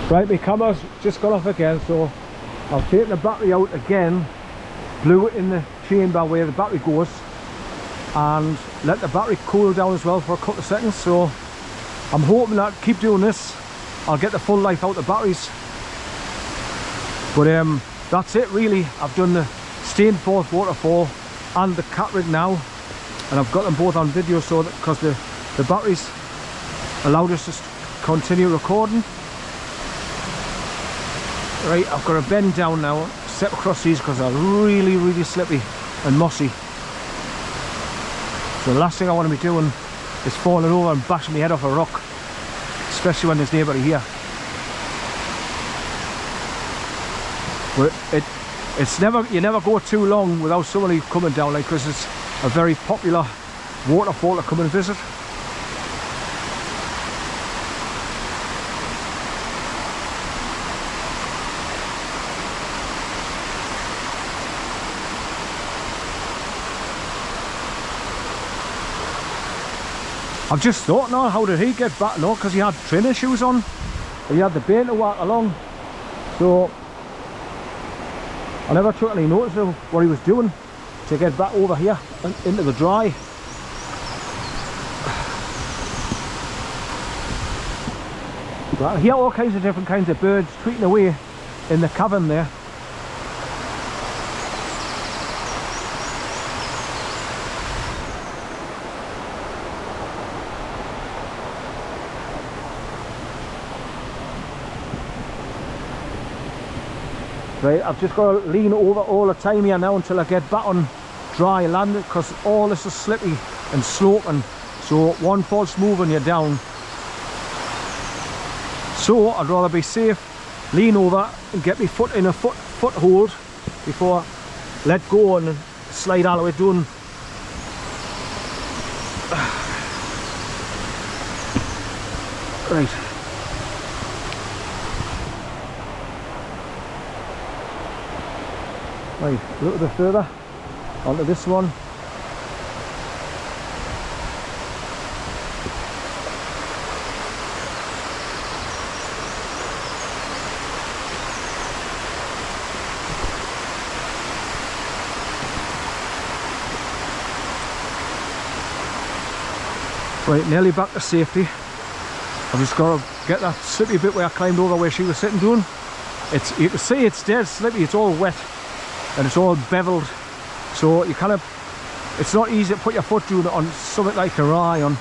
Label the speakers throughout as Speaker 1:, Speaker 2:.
Speaker 1: Right, my camera's just gone off again, so I've taken the battery out again, blew it in the chamber where the battery goes, and let the battery cool down as well for a couple of seconds. So I'm hoping that keep doing this, I'll get the full life out of the batteries. But that's it really. I've done the STAINFORTH waterfall and the cat rig now, and I've got them both on video, so that because the batteries allowed us to continue recording. Right, I've got to bend down now, step across these because they're really slippy and mossy. So the last thing I want to be doing is falling over and bashing my head off a rock, especially when there's nobody here. But it's never, you never go too long without somebody coming down, like, because it's a very popular waterfall to come and visit. I've just thought, no, how did he get back? No, because he had training shoes on, he had the bane to walk along, so I never took any notice of what he was doing to get back over here and into the dry. But I hear all kinds of different kinds of birds tweeting away in the cavern there. Right, I've just got to lean over all the time here now until I get back on dry land, because all this is slippy and sloping, so one false move and you're down. So I'd rather be safe, lean over and get my foot in a foothold before I let go and slide all the way down. Right. Right, a little bit further onto this one. Right, nearly back to safety. I've just got to get that slippy bit where I climbed over where she was sitting down. It's, you can see it's dead slippy, it's all wet and it's all beveled, so you kind of, it's not easy to put your foot down on something like a iron.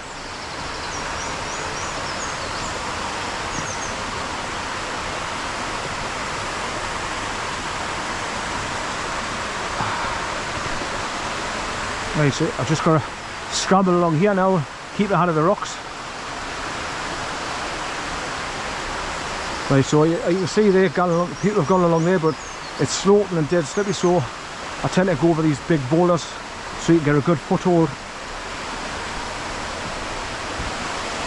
Speaker 1: Right, so I've just got to scramble along here now, keep ahead of the rocks. Right, so you can see there, people have gone along there, but it's sloping and dead slippy, so I tend to go over these big boulders so you can get a good foothold.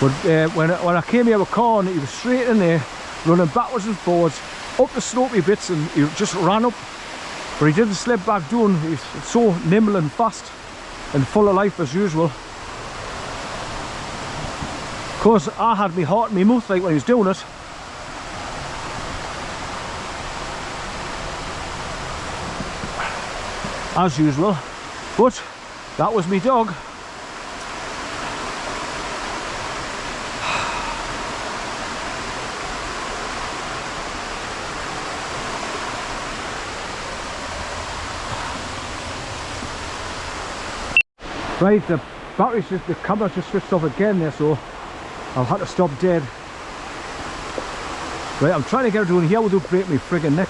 Speaker 1: But when I came here with Corn, he was straight in there, running backwards and forwards, up the slopey bits, and he just ran up. But he didn't slip back down, he's so nimble and fast and full of life as usual. Of course, I had my heart in my mouth like when he was doing it. As usual, but that was me dog. Right, the battery's just, the camera just switched off again there, so I've had to stop dead. Right, I'm trying to get it down here without breaking my friggin' neck.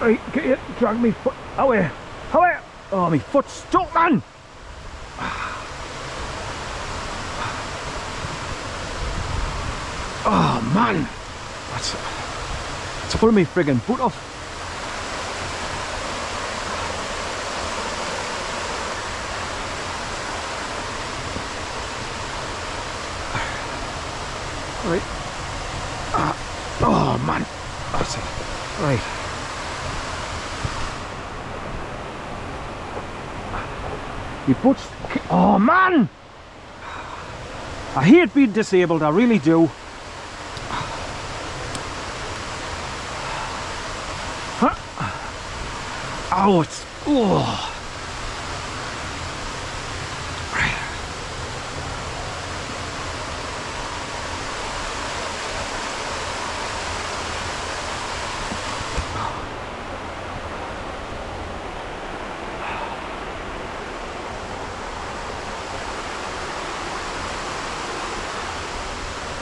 Speaker 1: Right, get it, drag me foot away, away! Oh, my foot's stuck, man! Oh man, it's pulling me friggin' boot off. Right. Oh man, that's it. Right. My butt's... Oh man! I hate being disabled, I really do. Huh? Oh, it's... Oh.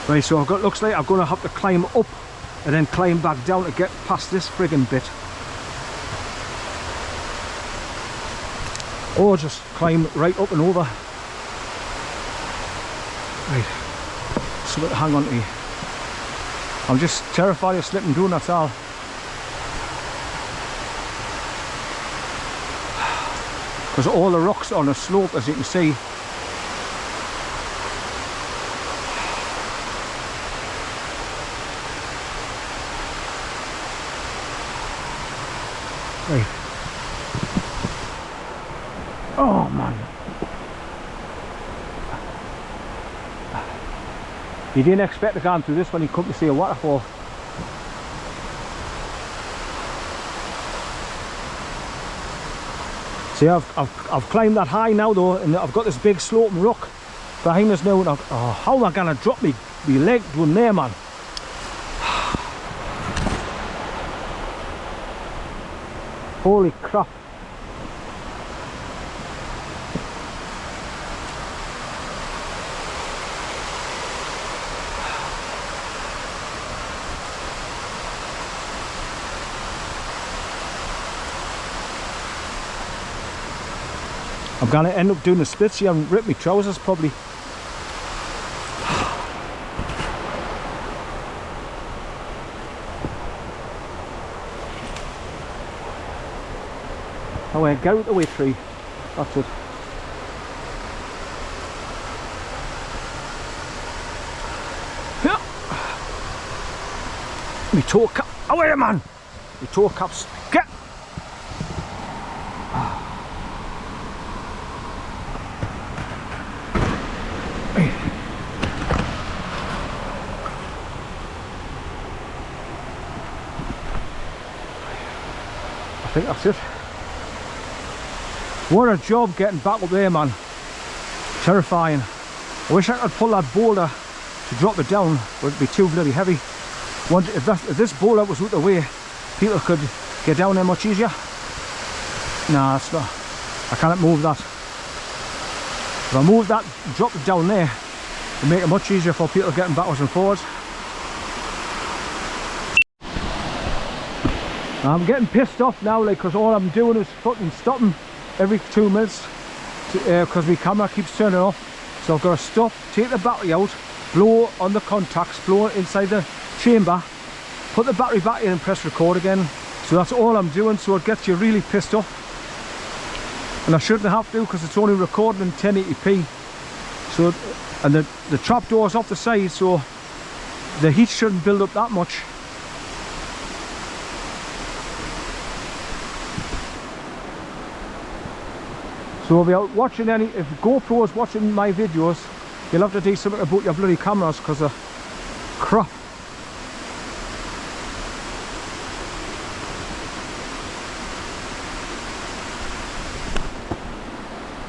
Speaker 1: Right, so I've got, looks like I'm going to have to climb up and then climb back down to get past this friggin' bit. Or just climb right up and over. Right, so to hang on to you. I'm just terrified of slipping down, that's all. Because all the rocks on a slope, as you can see. Right. Oh man. You didn't expect to go through this when you come to see a waterfall. See, I've climbed that high now though, and I've got this big sloping rock behind us now. And oh, how am I gonna drop me leg down there, man? Holy crap. I'm gonna end up doing the splits here and rip my trousers probably. Oh yeah, get out the way, tree. That's it. Yeah. Me toe cap. Away, man! Me toe caps. Get! I think that's it. What a job getting back up there, man. Terrifying. I wish I could pull that boulder to drop it down, but it'd be too bloody heavy. If this boulder was out the way, people could get down there much easier. Nah, it's not. I cannot move that. If I move that, drop it down there, it'd make it much easier for people getting backwards and forwards. I'm getting pissed off now, like, because all I'm doing is fucking stopping every 2 minutes because my camera keeps turning off. So I've got to stop, take the battery out, blow on the contacts, blow it inside the chamber, put the battery back in and press record again. So that's all I'm doing, so it gets you really pissed off. And I shouldn't have to because it's only recording in 1080p. So, and the trap door's off the side, so the heat shouldn't build up that much. So if you're watching if GoPro is watching my videos, you'll have to do something about your bloody cameras because of crap.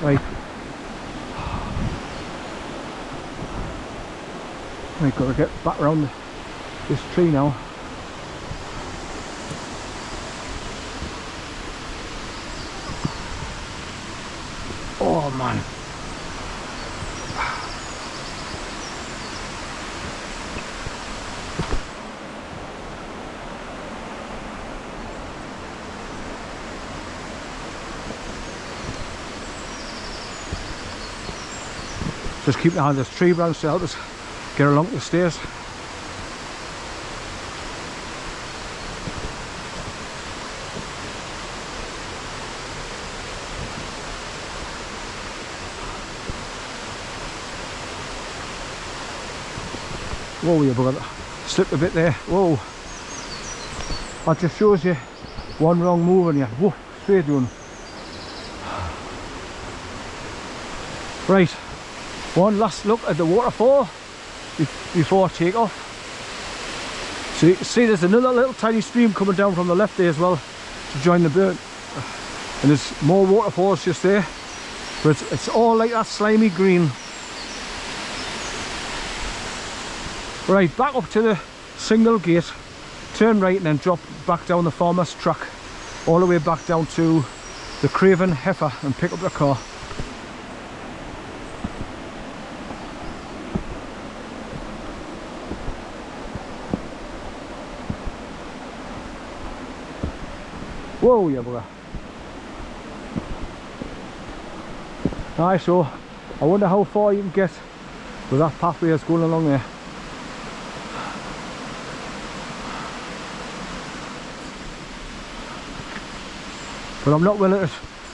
Speaker 1: Right. I've got to get back around this tree now. Oh man. Just keep behind this tree branch to help us get along the stairs. Whoa, you bugger, slipped a bit there. Whoa, that just shows you one wrong move and you're whoa, straight down. Right, one last look at the waterfall before take off. So you can see there's another little tiny stream coming down from the left there as well to join the burn. And there's more waterfalls just there, but it's all like that slimy green. Right, back up to the single gate, turn right and then drop back down the farmer's track all the way back down to the Craven Heifer and pick up the car. Whoa, yeah, bugger. Aye, so I wonder how far you can get with that pathway that's going along there. But I'm not willing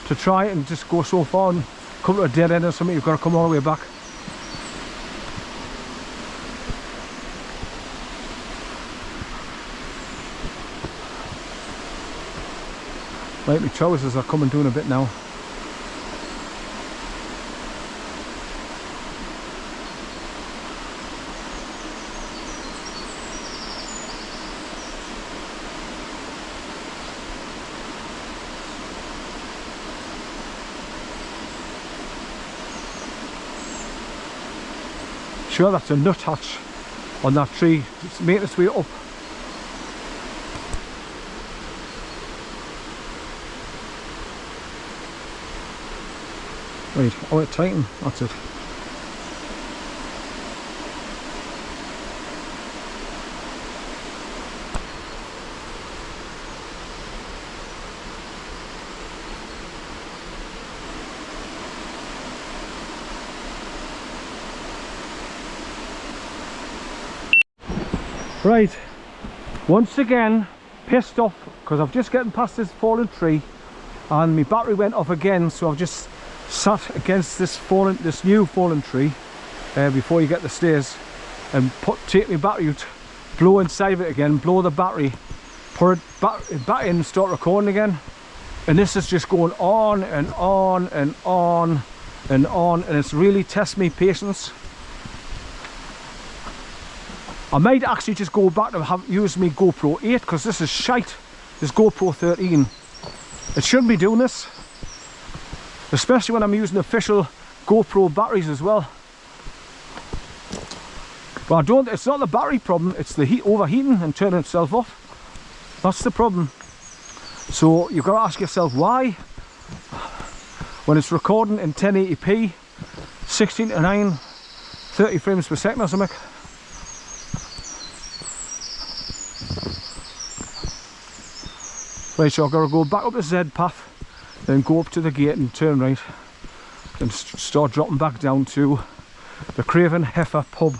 Speaker 1: to try and just go so far and come to a dead end or something. You've got to come all the way back. Right, my trousers are coming down a bit now. Sure, that's a nut hatch on that tree. It's making its way up. Right, oh, it tighten, that's it. Right, once again pissed off because I've just getting past this fallen tree and my battery went off again, so I've just sat against this new fallen tree before you get the stairs and take my battery out, blow inside of it again, blow the battery, put it back in and start recording again, and this is just going on and on and on and on, and it's really testing me patience. I might actually just go back and use my GoPro 8 because this is shite, this GoPro 13. It shouldn't be doing this, especially when I'm using official GoPro batteries as well. But it's not the battery problem, it's the heat overheating and turning itself off. That's the problem. So you've got to ask yourself why, when it's recording in 1080p, 16 to 9, 30 frames per second or something. Right, so I've got to go back up the Z path, then go up to the gate and turn right and start dropping back down to the Craven Heifer pub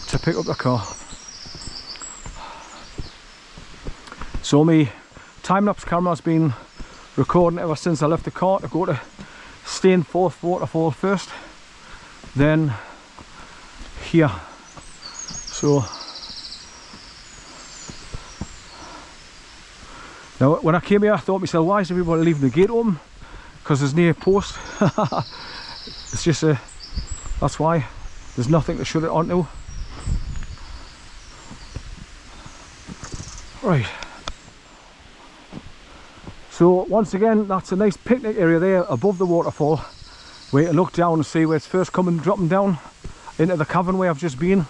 Speaker 1: to pick up the car. So my time-lapse camera's been recording ever since I left the car to go to STAINFORTH waterfall first, then here. So now when I came here I thought to myself, why is everybody leaving the gate open? Because there's no post. It's just that's why. There's nothing to shut it onto. Right. So once again, that's a nice picnic area there above the waterfall, where you can look down and see where it's first coming, dropping down into the cavern where I've just been.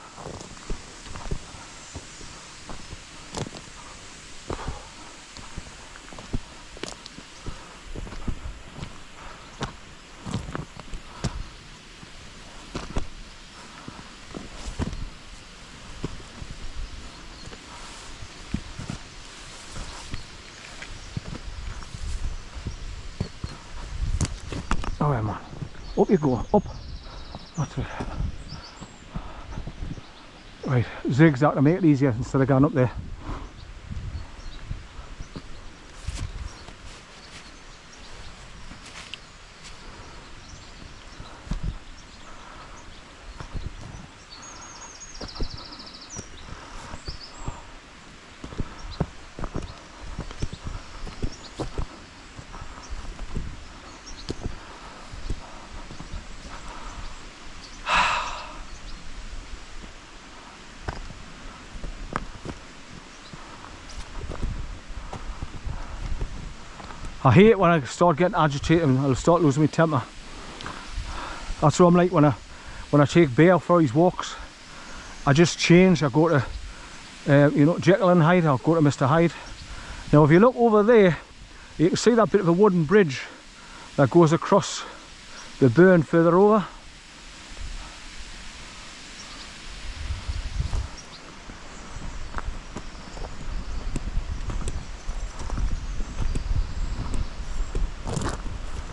Speaker 1: Oh yeah, man, up you go, up, that's it. Right, zigzag to make it easier instead of going up there. I hate when I start getting agitated and I'll start losing my temper. That's what I'm like when I take Bear for his walks. I just change. I go to you know, Jekyll and Hyde. I'll go to Mr. Hyde. Now if you look over there, you can see that bit of a wooden bridge that goes across the burn further over.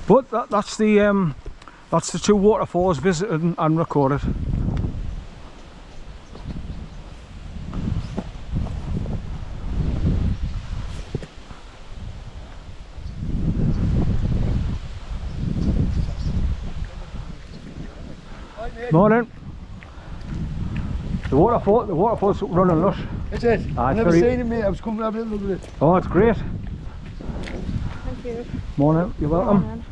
Speaker 1: But that's the two waterfalls visited and recorded. Morning. The waterfall's running lush.
Speaker 2: Is it? I've never seen it, mate. I was coming to have a little look at it.
Speaker 1: Oh, it's great.
Speaker 3: Thank you.
Speaker 1: Morning, you're welcome.
Speaker 3: Morning.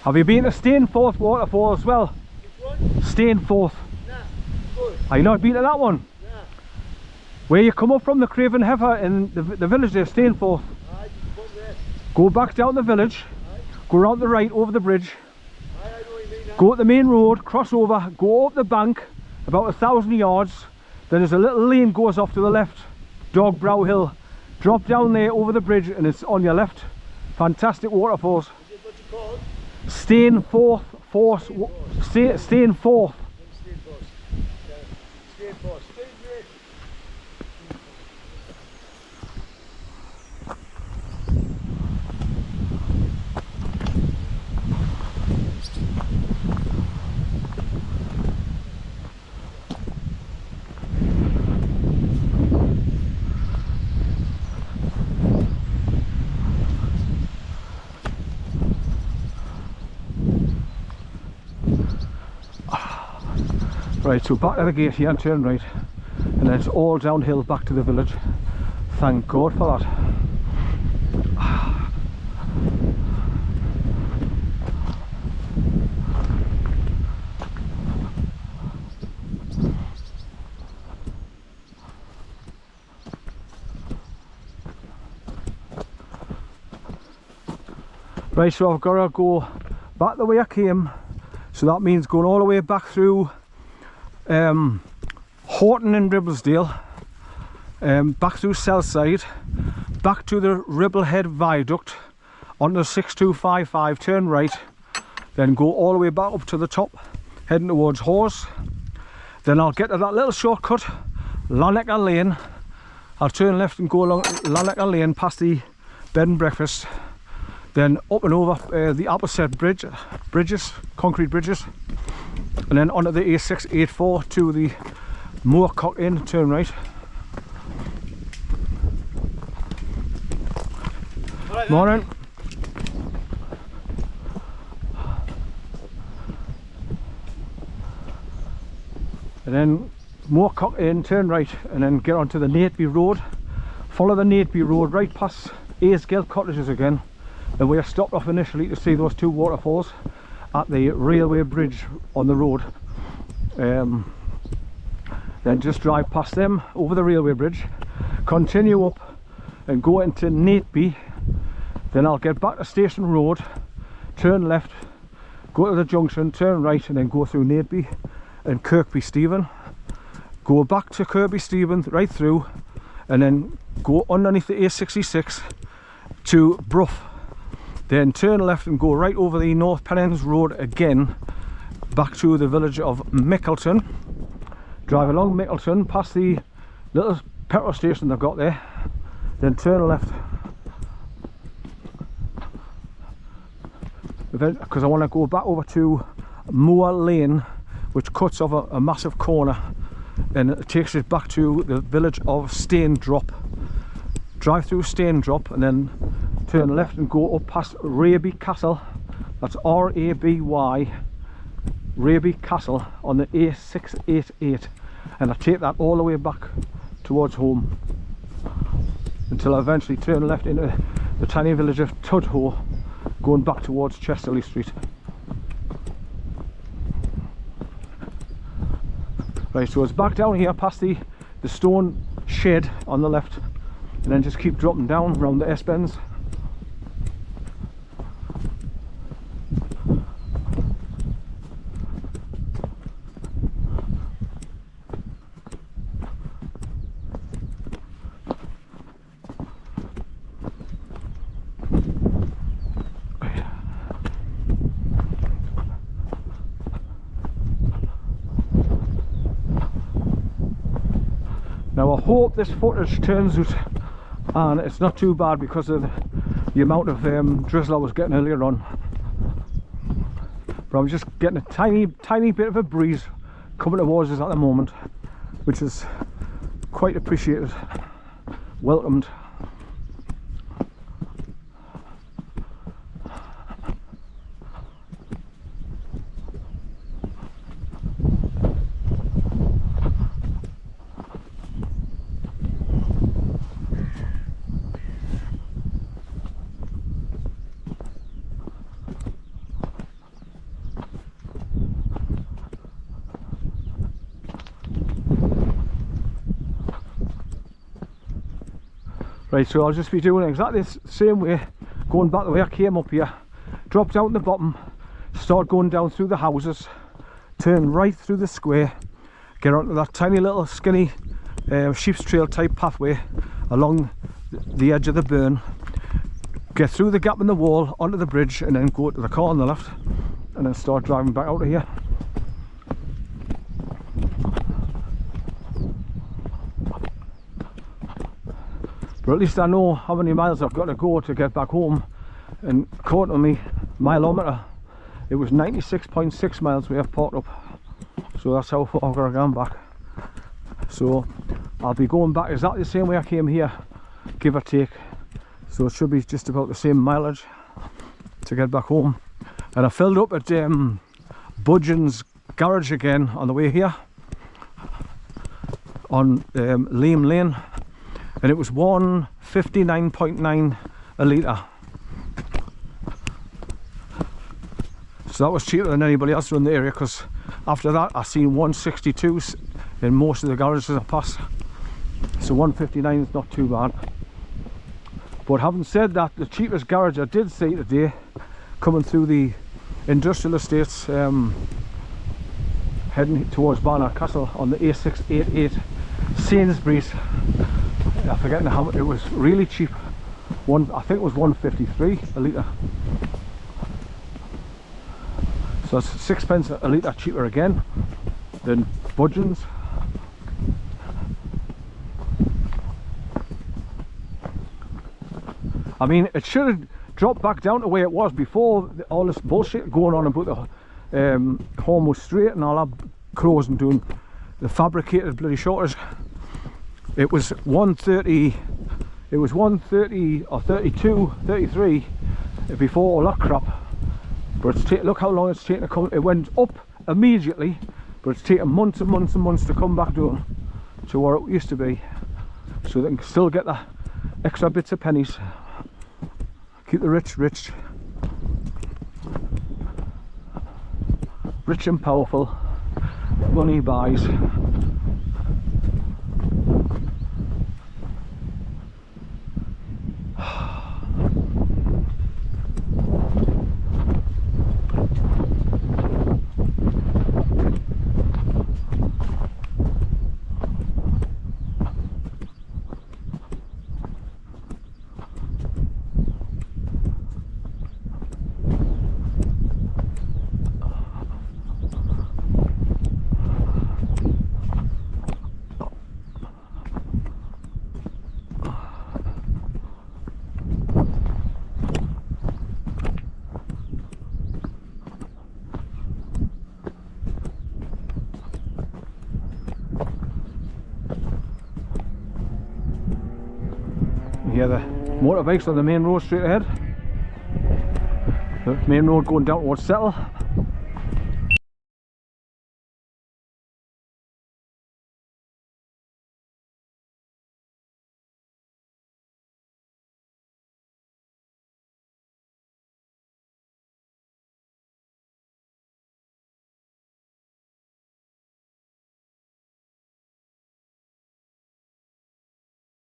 Speaker 1: Have you been to Stainforth waterfall as well?
Speaker 2: Which one?
Speaker 1: Stainforth.
Speaker 2: Nah, good.
Speaker 1: Have you not been to that one?
Speaker 2: Nah.
Speaker 1: Where you come up from the Craven Heifer in the village there, Stainforth.
Speaker 2: Aye, come there.
Speaker 1: Go back down the village,
Speaker 2: Aye.
Speaker 1: go round the right over the bridge,
Speaker 2: Aye, I know what you mean now.
Speaker 1: go up the main road, cross over, go up the bank about 1,000 yards, then there's a little lane goes off to the left, Dog Brow Hill. Drop down there over the bridge and it's on your left. Fantastic waterfalls.
Speaker 2: Is this what you call it?
Speaker 1: Stainforth, Stainforth.
Speaker 2: Stainforth. Stainforth.
Speaker 1: Right, so back to the gate here and turn right, and then it's all downhill back to the village. Thank God for that. Right, so I've got to go back the way I came, so that means going all the way back through Horton and Ribblesdale, back through Southside, back to the Ribblehead Viaduct, onto the 6255, turn right, then go all the way back up to the top, heading towards Hawes. Then I'll get to that little shortcut, Lannecker Lane. I'll turn left and go along Lannecker Lane past the bed and breakfast, then up and over the opposite bridges, concrete bridges, and then onto the A684 to the Moorcock Inn, turn right.
Speaker 2: Right,
Speaker 1: Morning. And then Moorcock Inn, turn right, and then get onto the Nateby Road. Follow the Nateby Road right past Aysgale Cottages again, and we stopped off initially to see those two waterfalls at the railway bridge on the road. Then just drive past them over the railway bridge, continue up and go into Nateby. Then I'll get back to Station Road, turn left, go to the junction, turn right, and then go through Nateby and Kirkby Stephen. Go back to Kirkby Stephen right through, and then go underneath the A66 to Brough. Then turn left and go right over the North Pennines Road again, back to the village of Mickleton. Drive along Mickleton, past the little petrol station they've got there, then turn left. Because I want to go back over to Moor Lane, which cuts off a massive corner, and it takes us back to the village of Staindrop. Drive through Staindrop and then turn left and go up past Raby Castle. That's R-A-B-Y, Raby Castle, on the A688, and I take that all the way back towards home until I eventually turn left into the tiny village of Tudhoe, going back towards Chesterley Street. Right, so it's back down here past the stone shed on the left, and then just keep dropping down around the S-bends. Now I hope this footage turns out and it's not too bad because of the amount of drizzle I was getting earlier on. But I'm just getting a tiny bit of a breeze coming towards us at the moment, which is quite appreciated, welcomed. Right, so I'll just be doing exactly the same way, going back the way I came up here, drop down the bottom, start going down through the houses, turn right through the square, get onto that tiny little skinny sheep's trail type pathway along the edge of the burn, get through the gap in the wall onto the bridge, and then go to the car on the left, and then start driving back out of here. But at least I know how many miles I've got to go to get back home, and according to me mileometer it was 96.6 miles we have parked up, so that's how far I've got to go back. So I'll be going back exactly the same way I came here, give or take, so it should be just about the same mileage to get back home. And I filled up at Budgeon's garage again on the way here on Liam Lane, and it was 159.9 a litre. So that was cheaper than anybody else around the area, because after that I seen 162s in most of the garages I passed. So 159 is not too bad. But having said that, the cheapest garage I did see today, coming through the industrial estates, heading towards Barnard Castle on the A688 Sainsbury's, I forget how much it was, really cheap. I think it was 153 a litre. So it's 6 pence a litre cheaper again than Budgeon's. I mean, it should have dropped back down to where it was before all this bullshit going on about the home was straight and all that clothes and doing the fabricated bloody shortage. It was 130, it was 130 or 32, 33 before all that crap. But it's look how long it's taken to come. It went up immediately, but it's taken months and months and months to come back down to where it used to be, so they can still get the extra bits of pennies. Keep the rich rich, rich and powerful. Money buys. Yeah, the motorbikes on the main road straight ahead. The main road going down towards Settle.